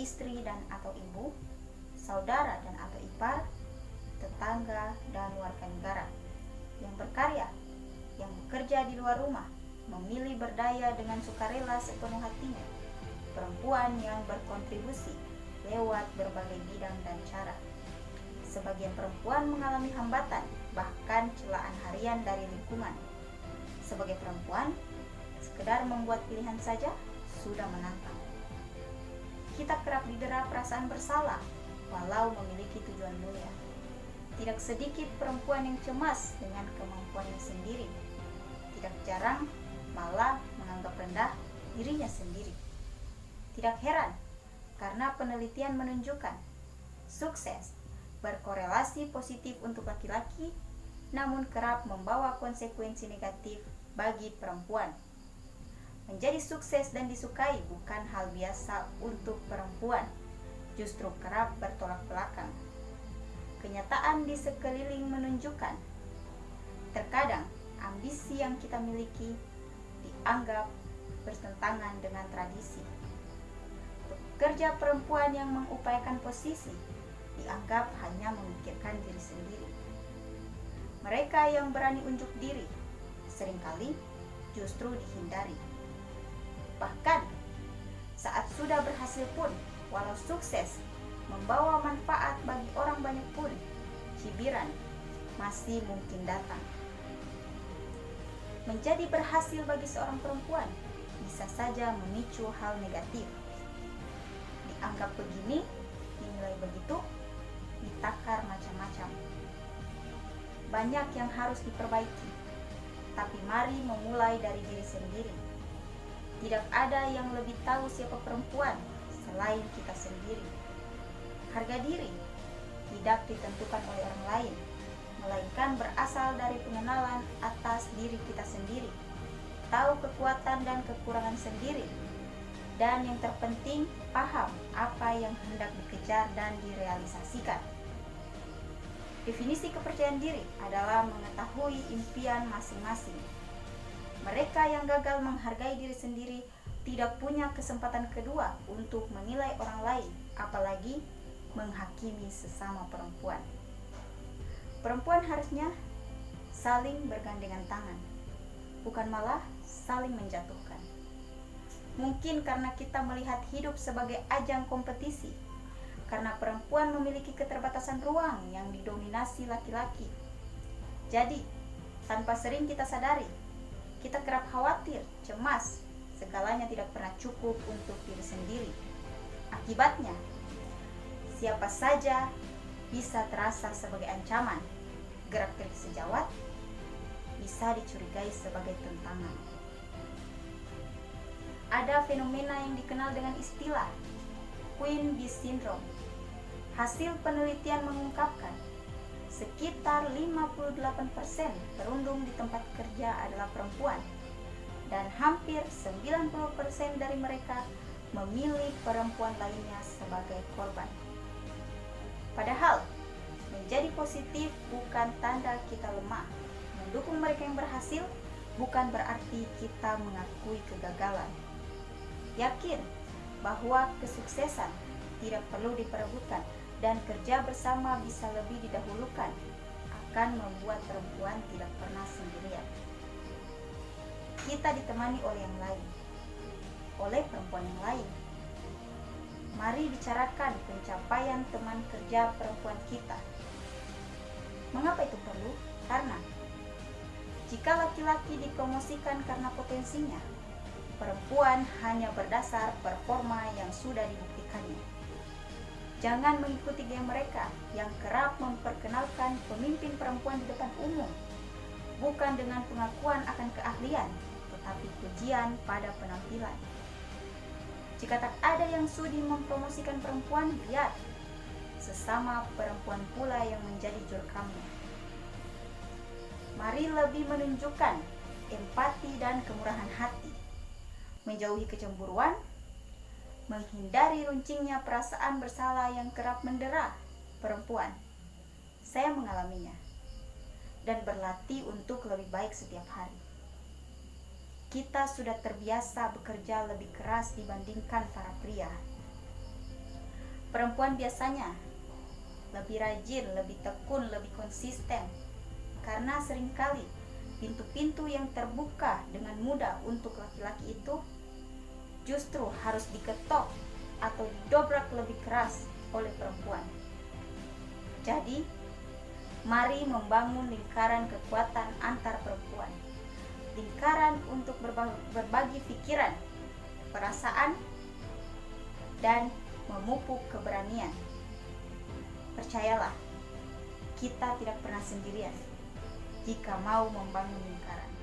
istri dan atau ibu, saudara dan atau ipar, tetangga dan warga negara. Yang berkarya, yang bekerja di luar rumah, memilih berdaya dengan sukarela sepenuh hatinya. Perempuan yang berkontribusi lewat berbagai bidang dan cara. Sebagian perempuan mengalami hambatan, bahkan celaan harian dari lingkungan. Sebagai perempuan, sekedar membuat pilihan saja sudah menantang. Kita kerap didera perasaan bersalah, walau memiliki tujuan mulia. Tidak sedikit perempuan yang cemas dengan kemampuannya sendiri. Tidak jarang malah menganggap rendah dirinya sendiri. Tidak heran, karena penelitian menunjukkan sukses berkorelasi positif untuk laki-laki, namun kerap membawa konsekuensi negatif bagi perempuan. Menjadi sukses dan disukai bukan hal biasa untuk perempuan, justru kerap bertolak belakang. Kenyataan di sekeliling menunjukkan, terkadang ambisi yang kita miliki dianggap bertentangan dengan tradisi. Pekerja perempuan yang mengupayakan posisi dianggap hanya memikirkan diri sendiri. Mereka yang berani unjuk diri seringkali justru dihindari. Bahkan saat sudah berhasil pun, walau sukses membawa manfaat bagi orang banyak pun, cibiran masih mungkin datang. Menjadi berhasil bagi seorang perempuan bisa saja memicu hal negatif. Dianggap begini, dinilai begitu, ditakar macam-macam. Banyak yang harus diperbaiki, tapi mari memulai dari diri sendiri. Tidak ada yang lebih tahu siapa perempuan selain kita sendiri. Harga diri tidak ditentukan oleh orang lain, melainkan berasal dari pengenalan atas diri kita sendiri. Tahu kekuatan dan kekurangan sendiri, dan yang terpenting paham apa yang hendak dikejar dan direalisasikan. Definisi kepercayaan diri adalah mengetahui impian masing-masing. Mereka yang gagal menghargai diri sendiri tidak punya kesempatan kedua untuk menilai orang lain, apalagi menghakimi sesama perempuan. Perempuan harusnya saling bergandengan tangan, bukan malah saling menjatuhkan. Mungkin karena kita melihat hidup sebagai ajang kompetisi, karena perempuan memiliki keterbatasan ruang yang didominasi laki-laki. Jadi, tanpa sering kita sadari, kita kerap khawatir, cemas, segalanya tidak pernah cukup untuk diri sendiri. Akibatnya, siapa saja bisa terasa sebagai ancaman. Gerak-gerik sejawat bisa dicurigai sebagai tentangan. Ada fenomena yang dikenal dengan istilah Queen Bee Syndrome. Hasil penelitian mengungkapkan sekitar 58% perundung di tempat kerja adalah perempuan, dan hampir 90% dari mereka memilih perempuan lainnya sebagai korban. Padahal, menjadi positif bukan tanda kita lemah. Mendukung mereka yang berhasil bukan berarti kita mengakui kegagalan. Yakin bahwa kesuksesan tidak perlu diperebutkan dan kerja bersama bisa lebih didahulukan akan membuat perempuan tidak pernah sendirian. Kita ditemani oleh yang lain, oleh perempuan yang lain. Mari bicarakan pencapaian teman kerja perempuan kita. Mengapa itu perlu? Karena jika laki-laki dipromosikan karena potensinya, perempuan hanya berdasar performa yang sudah dibuktikannya. Jangan mengikuti gaya mereka yang kerap memperkenalkan pemimpin perempuan di depan umum, bukan dengan pengakuan akan keahlian, tetapi pujian pada penampilan. Jika tak ada yang sudi mempromosikan perempuan, biar sesama perempuan pula yang menjadi jurkamnya. Mari lebih menunjukkan empati dan kemurahan hati, menjauhi kecemburuan, menghindari runcingnya perasaan bersalah yang kerap mendera perempuan. Saya mengalaminya dan berlatih untuk lebih baik setiap hari. Kita sudah terbiasa bekerja lebih keras dibandingkan para pria. Perempuan biasanya lebih rajin, lebih tekun, lebih konsisten, karena seringkali pintu-pintu yang terbuka dengan mudah untuk laki-laki itu justru harus diketok atau didobrak lebih keras oleh perempuan. Jadi, mari membangun lingkaran kekuatan antar perempuan, lingkaran untuk berbagi pikiran, perasaan, dan memupuk keberanian. Percayalah, kita tidak pernah sendirian jika mau membangun lingkaran.